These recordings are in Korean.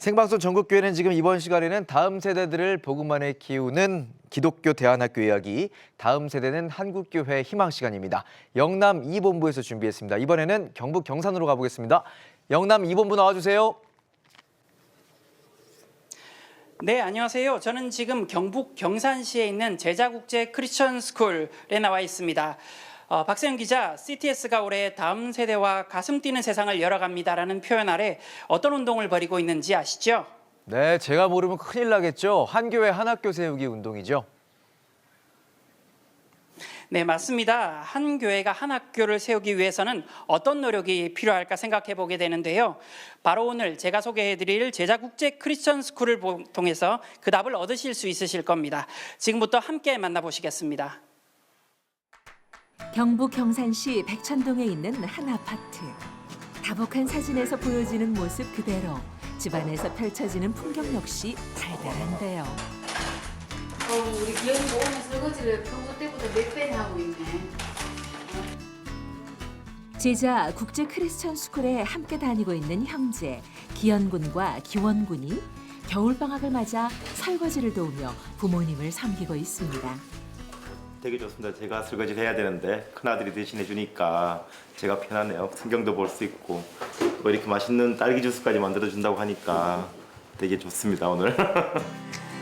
생방송 전국교회는 지금 이번 시간에는 다음 세대들을 복음 안에 키우는 기독교 대안학교 이야기, 다음 세대는 한국교회 희망 시간입니다. 영남 2본부에서 준비했습니다. 이번에는 경북 경산으로 가보겠습니다. 영남 2본부 나와주세요. 네, 안녕하세요. 저는 지금 경북 경산시에 있는 제자국제 크리스천 스쿨에 나와 있습니다. 박세영 기자, CTS가 올해 다음 세대와 가슴 뛰는 세상을 열어갑니다라는 표현 아래 어떤 운동을 벌이고 있는지 아시죠? 네, 제가 모르면 큰일 나겠죠. 한교회 한학교 세우기 운동이죠. 네, 맞습니다. 한 교회가 한 학교를 세우기 위해서는 어떤 노력이 필요할까 생각해 보게 되는데요. 바로 오늘 제가 소개해드릴 제자국제 크리스천 스쿨을 통해서 그 답을 얻으실 수 있으실 겁니다. 지금부터 함께 만나보시겠습니다. 경북 경산시 백천동에 있는 한 아파트. 다복한 사진에서 보여지는 모습 그대로 집안에서 펼쳐지는 풍경 역시 달달한데요. 우리 기현이가 오늘 설거지를 평소 때보다 몇 배나 하고 있네. 제자 국제 크리스천 스쿨에 함께 다니고 있는 형제 기현군과 기원군이 겨울방학을 맞아 설거지를 도우며 부모님을 섬기고 있습니다. 되게 좋습니다. 제가 설거지를 해야 되는데 큰아들이 대신해 주니까 제가 편하네요. 풍경도 볼 수 있고 또 이렇게 맛있는 딸기 주스까지 만들어준다고 하니까 되게 좋습니다, 오늘.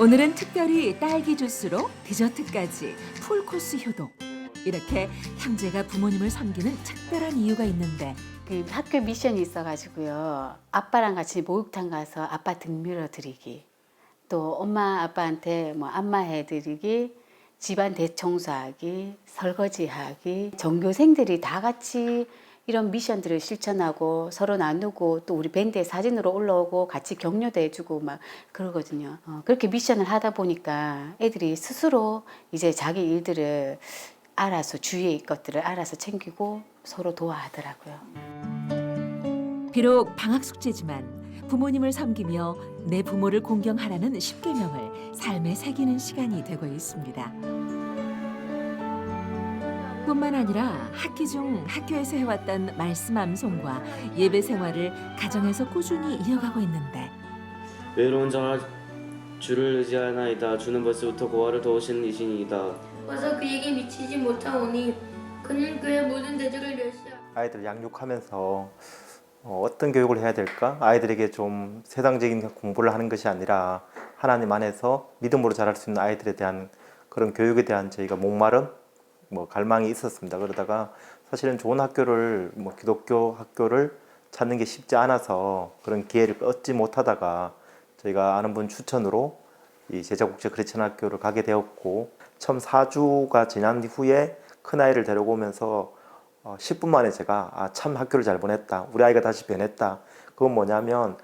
오늘은 특별히 딸기 주스로 디저트까지 풀코스 효도. 이렇게 형제가 부모님을 섬기는 특별한 이유가 있는데 그 학교 미션이 있어가지고요. 아빠랑 같이 목욕탕 가서 아빠 등 밀어드리기, 또 엄마 아빠한테 뭐 안마해드리기, 집안 대청소하기, 설거지하기, 전교생들이 다 같이 이런 미션들을 실천하고 서로 나누고 또 우리 밴드에 사진으로 올라오고 같이 격려도 해주고 막 그러거든요. 그렇게 미션을 하다 보니까 애들이 스스로 이제 자기 일들을 알아서 주위의 것들을 알아서 챙기고 서로 도와하더라고요. 비록 방학 숙제지만 부모님을 섬기며 내 부모를 공경하라는 10계명을 삶에 새기는 시간이 되고 있습니다. 뿐만 아니라 학기 중 학교에서 해왔던 말씀 암송과 예배 생활을 가정에서 꾸준히 이어가고 있는데 외로운 자와 주를 의지하나이다. 주는 벌써부터 고아를 도우시는 이신이다. 와서 그에게 미치지 못하오니 그는 그의 모든 대적을 멸시하고 아이들 양육하면서 어떤 교육을 해야 될까? 아이들에게 좀 세상적인 공부를 하는 것이 아니라 하나님 안에서 믿음으로 자랄 수 있는 아이들에 대한 그런 교육에 대한 저희가 목마름, 갈망이 있었습니다. 그러다가 사실은 좋은 학교를 기독교 학교를 찾는 게 쉽지 않아서 그런 기회를 얻지 못하다가 저희가 아는 분 추천으로 이 제자국제 크리스천 학교를 가게 되었고 처음 4주가 지난 후에 큰아이를 데려오면서 10분 만에 제가 참 학교를 잘 보냈다. 우리 아이가 다시 변했다. 그건 뭐냐면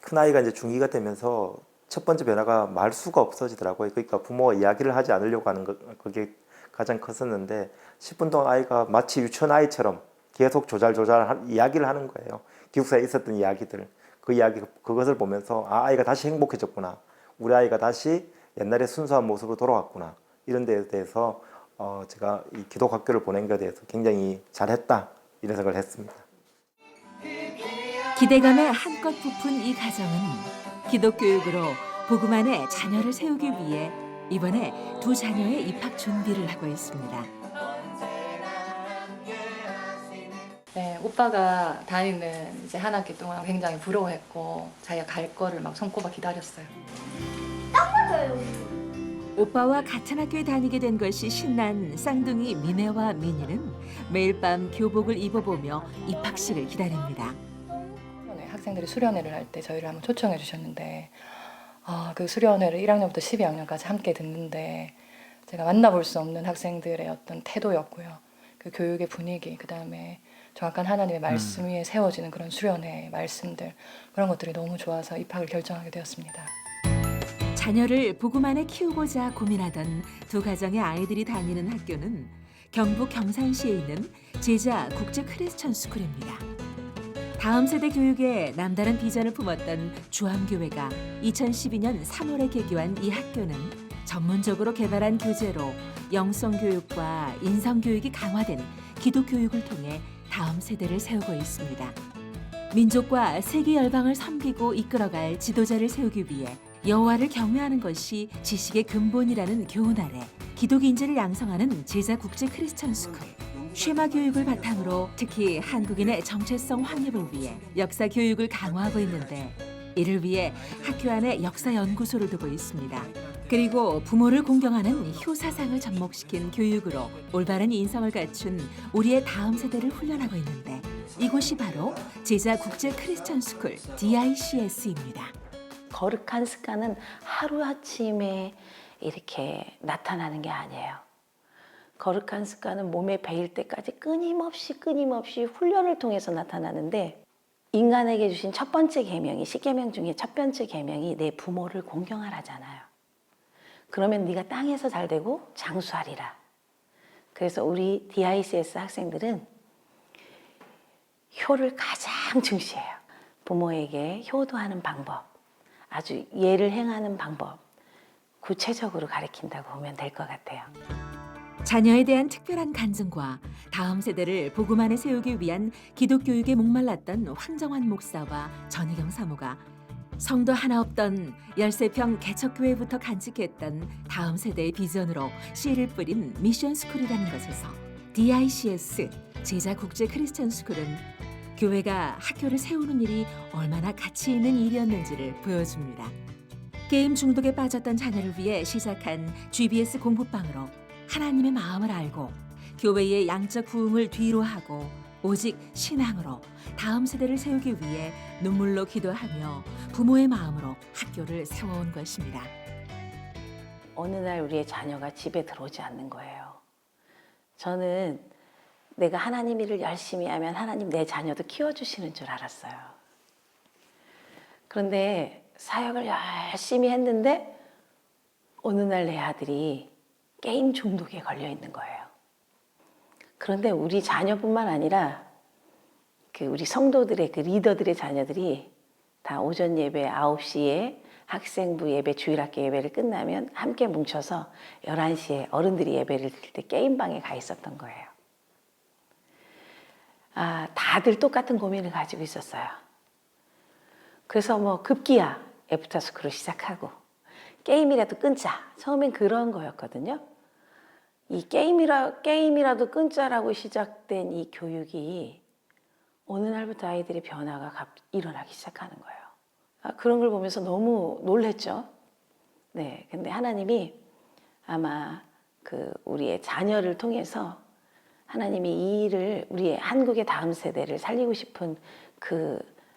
큰아이가 이제 중2가 되면서 첫 번째 변화가 말수가 없어지더라고요. 그러니까 부모가 이야기를 하지 않으려고 하는 그게 가장 컸었는데 10분 동안 아이가 마치 유치원 아이처럼 계속 조잘 이야기를 하는 거예요. 기숙사에 있었던 이야기들. 그것을 보면서 아이가 다시 행복해졌구나. 우리 아이가 다시 옛날의 순수한 모습으로 돌아왔구나. 이런 데에 대해서 제가 이 기독학교를 보낸 것에 대해서 굉장히 잘했다. 이런 생각을 했습니다. 기대감에 한껏 부푼 이 가정은 기독교육으로 복음 안에 자녀를 세우기 위해 이번에 두 자녀의 입학 준비를 하고 있습니다. 네, 오빠가 다니는 이제 한 학기 동안 굉장히 부러워했고 자기가 갈 거를 막 손꼽아 기다렸어요. 오빠와 같은 학교에 다니게 된 것이 신난 쌍둥이 미네와 미니는 매일 밤 교복을 입어보며 입학식을 기다립니다. 학생들이 수련회를 할 때 저희를 한번 초청해 주셨는데 그 수련회를 1학년부터 12학년까지 함께 듣는데 제가 만나볼 수 없는 학생들의 어떤 태도였고요. 그 교육의 분위기, 그다음에 정확한 하나님의 말씀 위에 세워지는 그런 수련회 말씀들 그런 것들이 너무 좋아서 입학을 결정하게 되었습니다. 자녀를 복음 안에 키우고자 고민하던 두 가정의 아이들이 다니는 학교는 경북 경산시에 있는 제자 국제 크리스천 스쿨입니다. 다음 세대 교육에 남다른 비전을 품었던 주암교회가 2012년 3월에 개교한 이 학교는 전문적으로 개발한 교재로 영성교육과 인성교육이 강화된 기독교육을 통해 다음 세대를 세우고 있습니다. 민족과 세계 열방을 섬기고 이끌어갈 지도자를 세우기 위해 여호와를 경외하는 것이 지식의 근본이라는 교훈 아래 기독 인재를 양성하는 제자 국제 크리스천 스쿨. 쉐마 교육을 바탕으로 특히 한국인의 정체성 확립을 위해 역사 교육을 강화하고 있는데 이를 위해 학교 안에 역사 연구소를 두고 있습니다. 그리고 부모를 공경하는 효사상을 접목시킨 교육으로 올바른 인성을 갖춘 우리의 다음 세대를 훈련하고 있는데 이곳이 바로 제자 국제 크리스천 스쿨 DICS입니다. 거룩한 습관은 하루아침에 이렇게 나타나는 게 아니에요. 거룩한 습관은 몸에 배일 때까지 끊임없이 훈련을 통해서 나타나는데 인간에게 주신 첫 번째 계명이 10계명 중에 첫 번째 계명이 내 부모를 공경하라잖아요. 그러면 네가 땅에서 잘 되고 장수하리라. 그래서 우리 DICS 학생들은 효를 가장 중시해요. 부모에게 효도하는 방법, 아주 예를 행하는 방법, 구체적으로 가르친다고 보면 될 것 같아요. 자녀에 대한 특별한 간증과 다음 세대를 복음 안에 세우기 위한 기독교육에 목말랐던 황정환 목사와 전희경 사모가 성도 하나 없던 13평 개척교회부터 간직했던 다음 세대의 비전으로 씨를 뿌린 미션 스쿨이라는 것에서 DICS 제자 국제 크리스천 스쿨은 교회가 학교를 세우는 일이 얼마나 가치 있는 일이었는지를 보여줍니다. 게임 중독에 빠졌던 자녀를 위해 시작한 GBS 공부방으로 하나님의 마음을 알고 교회의 양적 부흥을 뒤로 하고 오직 신앙으로 다음 세대를 세우기 위해 눈물로 기도하며 부모의 마음으로 학교를 세워온 것입니다. 어느 날 우리의 자녀가 집에 들어오지 않는 거예요. 저는 내가 하나님 일을 열심히 하면 하나님 내 자녀도 키워주시는 줄 알았어요. 그런데 사역을 열심히 했는데 어느 날 내 아들이 게임 중독에 걸려 있는 거예요. 그런데 우리 자녀뿐만 아니라 우리 성도들의 리더들의 자녀들이 다 오전 예배 9시에 학생부 예배, 주일학교 예배를 끝나면 함께 뭉쳐서 11시에 어른들이 예배를 드릴 때 게임방에 가 있었던 거예요. 다들 똑같은 고민을 가지고 있었어요. 그래서 급기야 애프터스쿨을 시작하고 게임이라도 끊자. 처음엔 그런 거였거든요. 이 게임이라도 끊자라고 시작된 이 교육이 어느 날부터 아이들의 변화가 일어나기 시작하는 거예요. 그런 걸 보면서 너무 놀랬죠. 네, 근데 하나님이 아마 우리의 자녀를 통해서 하나님이 이 일을 우리의 한국의 다음 세대를 살리고 싶은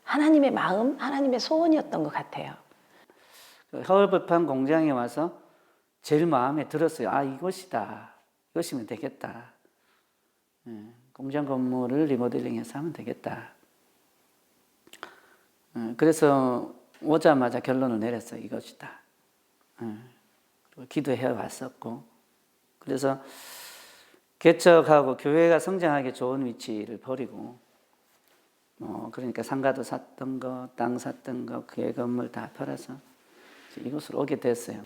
하나님의 마음, 하나님의 소원이었던 것 같아요. 서울법한 공장에 와서 제일 마음에 들었어요. 이것이다. 이것이면 되겠다. 공장 건물을 리모델링해서 하면 되겠다. 그래서 오자마자 결론을 내렸어요. 이것이다. 기도해 왔었고, 그래서 개척하고 교회가 성장하기 좋은 위치를 버리고, 그러니까 상가도 샀던 거, 땅 샀던 거, 교회 건물 다 팔아서 이곳으로 오게 됐어요.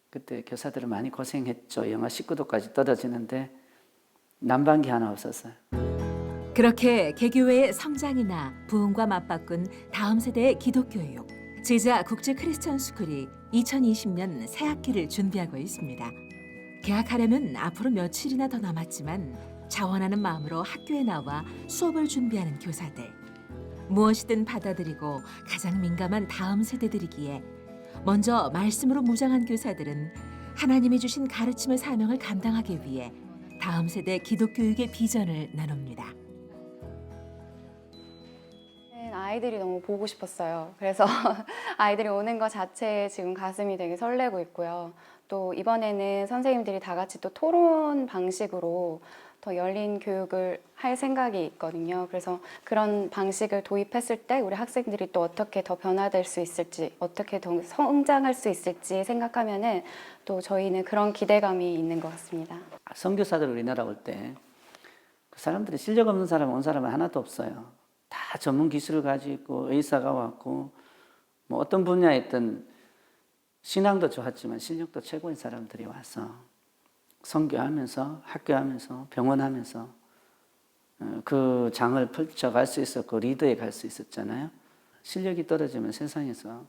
그때 교사들은 많이 고생했죠. 영하 19도까지 떨어지는데 난방기 하나 없었어요. 그렇게 개교회의 성장이나 부흥과 맞바꾼 다음 세대의 기독교육 제자 국제 크리스천 스쿨이 2020년 새 학기를 준비하고 있습니다. 개학하려면 앞으로 며칠이나 더 남았지만 자원하는 마음으로 학교에 나와 수업을 준비하는 교사들. 무엇이든 받아들이고 가장 민감한 다음 세대들이기에 먼저 말씀으로 무장한 교사들은 하나님이 주신 가르침의 사명을 감당하기 위해 다음 세대 기독교육의 비전을 나눕니다. 아이들이 너무 보고 싶었어요. 그래서 아이들이 오는 것 자체에 지금 가슴이 되게 설레고 있고요. 또 이번에는 선생님들이 다 같이 또 토론 방식으로 더 열린 교육을 할 생각이 있거든요. 그래서 그런 방식을 도입했을 때 우리 학생들이 또 어떻게 더 변화될 수 있을지, 어떻게 더 성장할 수 있을지 생각하면은 또 저희는 그런 기대감이 있는 것 같습니다. 선교사들 우리나라 올 때 그 사람들이 실력 없는 사람 온 사람은 하나도 없어요. 다 전문 기술을 가지고 있고 의사가 왔고 뭐 어떤 분야에 있던 신앙도 좋았지만 실력도 최고인 사람들이 와서 선교하면서 학교하면서 병원하면서 그 장을 펼쳐갈 수 있었고 리더에 갈 수 있었잖아요. 실력이 떨어지면 세상에서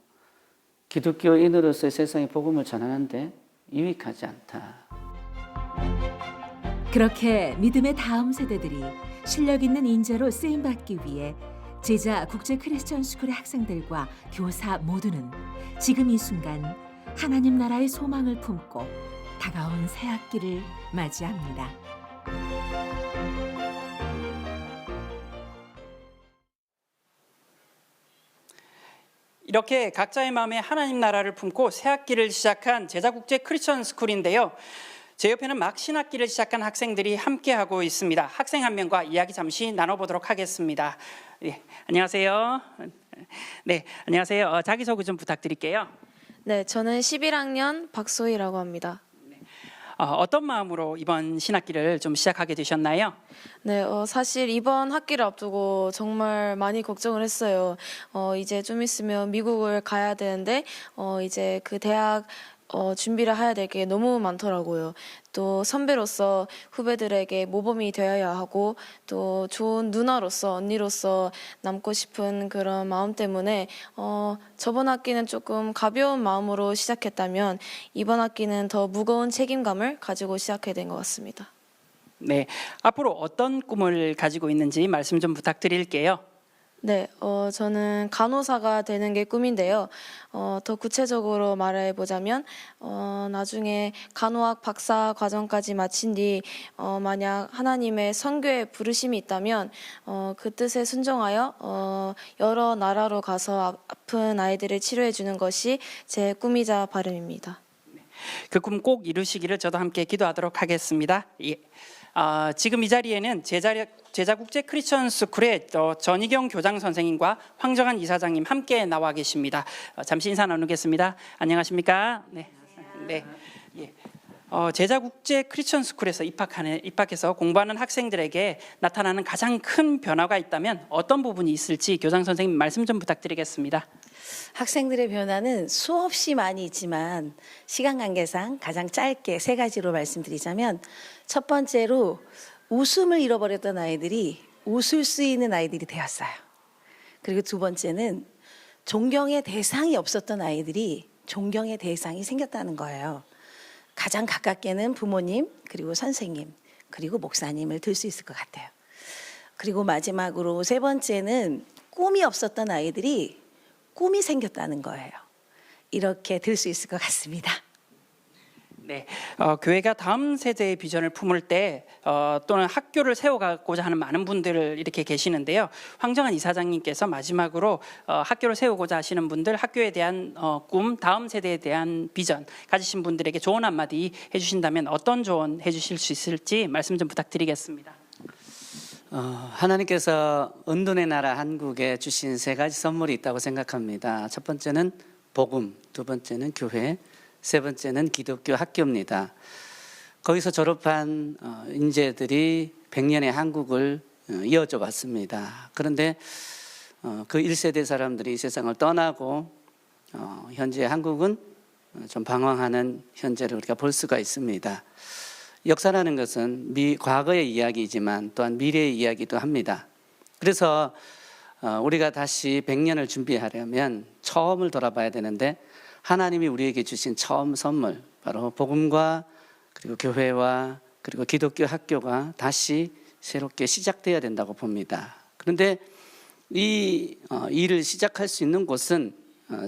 기독교인으로서의 세상에 복음을 전하는데 유익하지 않다. 그렇게 믿음의 다음 세대들이 실력 있는 인재로 쓰임받기 위해 제자 국제 크리스천 스쿨의 학생들과 교사 모두는 지금 이 순간 하나님 나라의 소망을 품고 다가온 새 학기를 맞이합니다. 이렇게 각자의 마음에 하나님 나라를 품고 새 학기를 시작한 제자국제 크리스천 스쿨인데요. 제 옆에는 막 신학기를 시작한 학생들이 함께하고 있습니다. 학생 한 명과 이야기 잠시 나눠보도록 하겠습니다. 네, 안녕하세요. 네, 안녕하세요. 자기소개 좀 부탁드릴게요. 네, 저는 11학년 박소희라고 합니다. 어떤 마음으로 이번 신학기를 좀 시작하게 되셨나요? 네, 사실 이번 학기를 앞두고 정말 많이 걱정을 했어요. 이제 좀 있으면 미국을 가야 되는데, 이제 그 대학 준비를 해야 될 게 너무 많더라고요. 또 선배로서 후배들에게 모범이 되어야 하고 또 좋은 누나로서 언니로서 남고 싶은 그런 마음 때문에 저번 학기는 조금 가벼운 마음으로 시작했다면 이번 학기는 더 무거운 책임감을 가지고 시작하게 된 것 같습니다. 네, 앞으로 어떤 꿈을 가지고 있는지 말씀 좀 부탁드릴게요. 네, 저는 간호사가 되는 게 꿈인데요. 더 구체적으로 말해보자면, 나중에 간호학 박사 과정까지 마친 뒤, 만약 하나님의 선교에 부르심이 있다면, 그 뜻에 순종하여, 여러 나라로 가서 아픈 아이들을 치료해 주는 것이 제 꿈이자 바람입니다. 그 꿈 꼭 이루시기를 저도 함께 기도하도록 하겠습니다. 예. 지금 이 자리에는 제자국제 크리스천 스쿨의 전희경 교장 선생님과 황정한 이사장님 함께 나와 계십니다. 잠시 인사 나누겠습니다. 안녕하십니까? 네. 네. 예. 제자국제 크리스천 스쿨에서 입학해서 공부하는 학생들에게 나타나는 가장 큰 변화가 있다면 어떤 부분이 있을지 교장 선생님 말씀 좀 부탁드리겠습니다. 학생들의 변화는 수없이 많이 있지만 시간 관계상 가장 짧게 세 가지로 말씀드리자면 첫 번째로 웃음을 잃어버렸던 아이들이 웃을 수 있는 아이들이 되었어요. 그리고 두 번째는 존경의 대상이 없었던 아이들이 존경의 대상이 생겼다는 거예요. 가장 가깝게는 부모님, 그리고 선생님, 그리고 목사님을 들 수 있을 것 같아요. 그리고 마지막으로 세 번째는 꿈이 없었던 아이들이 꿈이 생겼다는 거예요. 이렇게 들 수 있을 것 같습니다. 네, 교회가 다음 세대의 비전을 품을 때 또는 학교를 세워가고자 하는 많은 분들 이렇게 계시는데요. 황정한 이사장님께서 마지막으로 학교를 세우고자 하시는 분들, 학교에 대한 꿈, 다음 세대에 대한 비전 가지신 분들에게 조언 한마디 해주신다면 어떤 조언 해주실 수 있을지 말씀 좀 부탁드리겠습니다. 하나님께서 은둔의 나라 한국에 주신 세 가지 선물이 있다고 생각합니다. 첫 번째는 복음, 두 번째는 교회, 세 번째는 기독교 학교입니다. 거기서 졸업한 인재들이 100년의 한국을 이어져 왔습니다. 그런데 그 1세대 사람들이 세상을 떠나고 현재 한국은 좀 방황하는 현재를 우리가 볼 수가 있습니다. 역사라는 것은 과거의 이야기이지만 또한 미래의 이야기도 합니다. 그래서 우리가 다시 100년을 준비하려면 처음을 돌아봐야 되는데 하나님이 우리에게 주신 처음 선물, 바로 복음과 그리고 교회와 그리고 기독교 학교가 다시 새롭게 시작돼야 된다고 봅니다. 그런데 이 일을 시작할 수 있는 곳은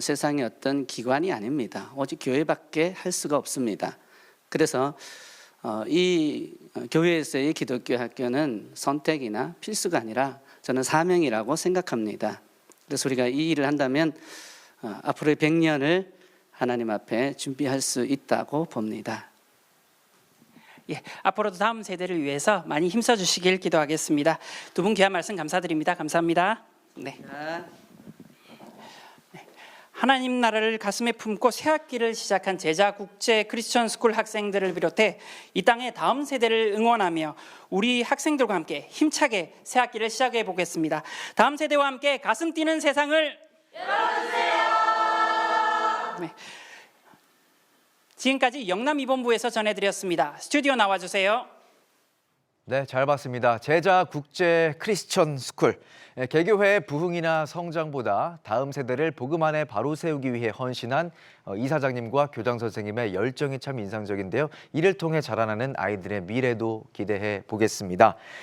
세상의 어떤 기관이 아닙니다. 오직 교회밖에 할 수가 없습니다. 그래서 이 교회에서의 기독교 학교는 선택이나 필수가 아니라 저는 사명이라고 생각합니다. 그래서 우리가 이 일을 한다면 앞으로의 100년을 하나님 앞에 준비할 수 있다고 봅니다. 예, 앞으로도 다음 세대를 위해서 많이 힘써 주시길 기도하겠습니다. 두 분 귀한 말씀 감사드립니다. 감사합니다. 네. 하나님 나라를 가슴에 품고 새 학기를 시작한 제자국제 크리스천 스쿨 학생들을 비롯해 이 땅의 다음 세대를 응원하며 우리 학생들과 함께 힘차게 새 학기를 시작해 보겠습니다. 다음 세대와 함께 가슴 뛰는 세상을 열어주세요. 네. 지금까지 영남 2본부에서 전해드렸습니다. 스튜디오 나와주세요. 네, 잘 봤습니다. 제자 국제 크리스천 스쿨. 개교회의 부흥이나 성장보다 다음 세대를 복음 안에 바로 세우기 위해 헌신한 이사장님과 교장 선생님의 열정이 참 인상적인데요. 이를 통해 자라나는 아이들의 미래도 기대해 보겠습니다.